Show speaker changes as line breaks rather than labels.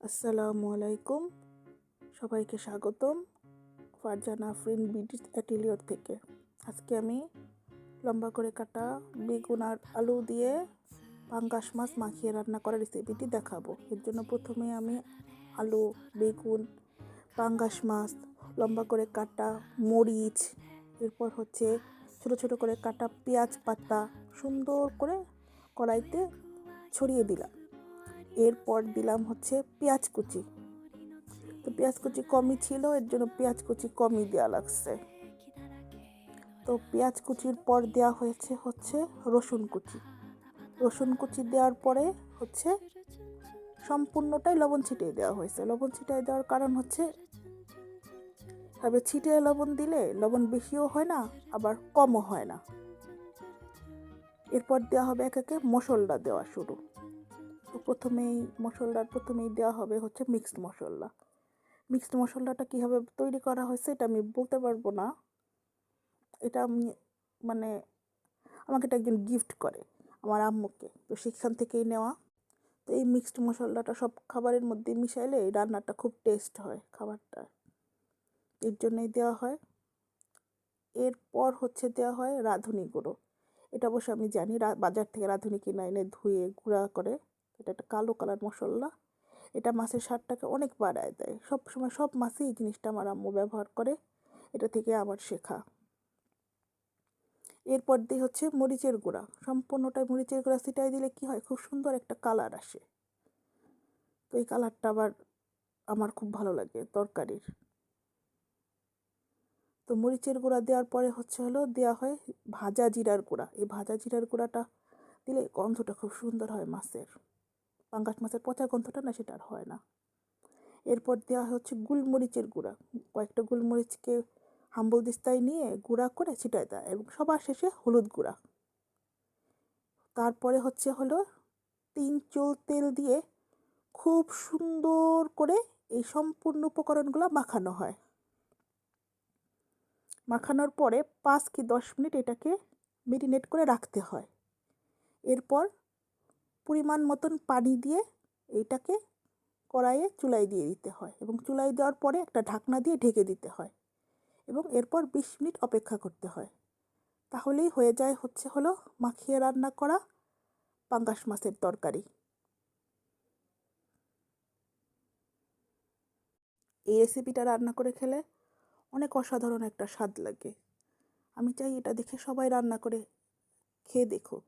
আসসালামু আলাইকুম, সবাইকে স্বাগতম ফারজানা আফরিন বিডি অ্যাটেলিয়র থেকে। আজকে আমি লম্বা করে কাটা বেগুন আর আলু দিয়ে পাঙ্গাস মাছ মাখিয়ে রান্না করার রেসিপিটি দেখাবো। এর জন্য প্রথমে আমি আলু, বেগুন, পাঙ্গাস মাছ, লম্বা করে কাটা মরিচ, এরপর হচ্ছে ছোট ছোট করে কাটা পেঁয়াজ পাতা সুন্দর করে কড়াইতে ছড়িয়ে দিলাম। এরপর দিলাম হচ্ছে পেঁয়াজ কুচি। তো পেঁয়াজ কুচি কমই ছিল, এর জন্য পেঁয়াজ কুচি কমই দেওয়া লাগছে। তো পেঁয়াজ কুচির পর দেওয়া হয়েছে হচ্ছে রসুন কুচি। রসুন কুচি দেওয়ার পরে হচ্ছে সম্পূর্ণটাই লবণ ছিটিয়ে দেওয়া হয়েছে। লবণ ছিটিয়ে দেওয়ার কারণ হচ্ছে তবে ছিটিয়ে লবণ দিলে লবণ বেশিও হয় না, আবার কমও হয় না। এরপর দেওয়া হবে এক একে মশলা দেওয়া শুরু। তো প্রথমেই দেওয়া হবে হচ্ছে মিক্সড মশলা। মিক্সড মশলাটা কীভাবে তৈরি করা হয়েছে এটা আমি বলতে পারবো না। এটা আমি আমাকে এটা একজন গিফট করে, আমার আম্মুকে, তো সেখান থেকেই নেওয়া। তো এই মিক্সড মশলাটা সব খাবারের মধ্যে মিশাইলে এই রান্নাটা খুব টেস্ট হয় খাবারটা, এর জন্যই দেওয়া হয়। এরপর হচ্ছে দেওয়া হয় রাঁধুনি গুঁড়ো। এটা অবশ্য আমি জানি, বাজার থেকে রাঁধুনি কিনে এনে ধুয়ে গুঁড়া করে। এটা একটা কালো কালার মশলা। এটা মাছের স্বাদটাকে অনেক বাড়ায় দেয়। সব সময় সব মাছেই এই জিনিসটা আমার আম্মু ব্যবহার করে, এটা থেকে আমার শেখা। এরপর দিয়ে হচ্ছে মরিচের গুঁড়া। সম্পূর্ণটাই মরিচের গুঁড়া ছিটাই দিলে কি হয়, খুব সুন্দর একটা কালার আসে। তো এই কালারটা আবার আমার খুব ভালো লাগে তরকারির। তো মরিচের গুঁড়া দেওয়ার পরে দেওয়া হয় ভাজা জিরার গুঁড়া। এই ভাজা জিরার গুঁড়াটা দিলে গন্ধটা খুব সুন্দর হয় মাছের। পাঙ্গাস মাছের পচা গন্ধটা না, সেটা আর হয় না। এরপর দেওয়া হচ্ছে গোলমরিচের গুঁড়া। কয়েকটা গোলমরিচকে হাম্বল দিস্তায় নিয়ে গুঁড়া করে ছিটায় দেয়, এবং সবার শেষে হলুদ গুঁড়া। তারপরে হলো 3 চুল তেল দিয়ে খুব সুন্দর করে এই সম্পূর্ণ উপকরণগুলো মাখানো হয়। মাখানোর পরে 5 কি 10 মিনিট এটাকে মেরিনেট করে রাখতে হয়। এরপর পরিমাণ মতন পানি দিয়ে এইটাকে কড়াইয়ে চুলায় দিয়ে দিতে হয়, এবং চুলায় দেওয়ার পরে একটা ঢাকনা দিয়ে ঢেকে দিতে হয়, এবং এরপর 20 মিনিট অপেক্ষা করতে হয়। তাহলেই হয়ে যায় মাখিয়ে রান্না করা পাঙ্গাস মাছের তরকারি। এই রেসিপিটা রান্না করে খেলে অনেক অসাধারণ একটা স্বাদ লাগে। আমি চাই এটা দেখে সবাই রান্না করে খেয়ে দেখুক।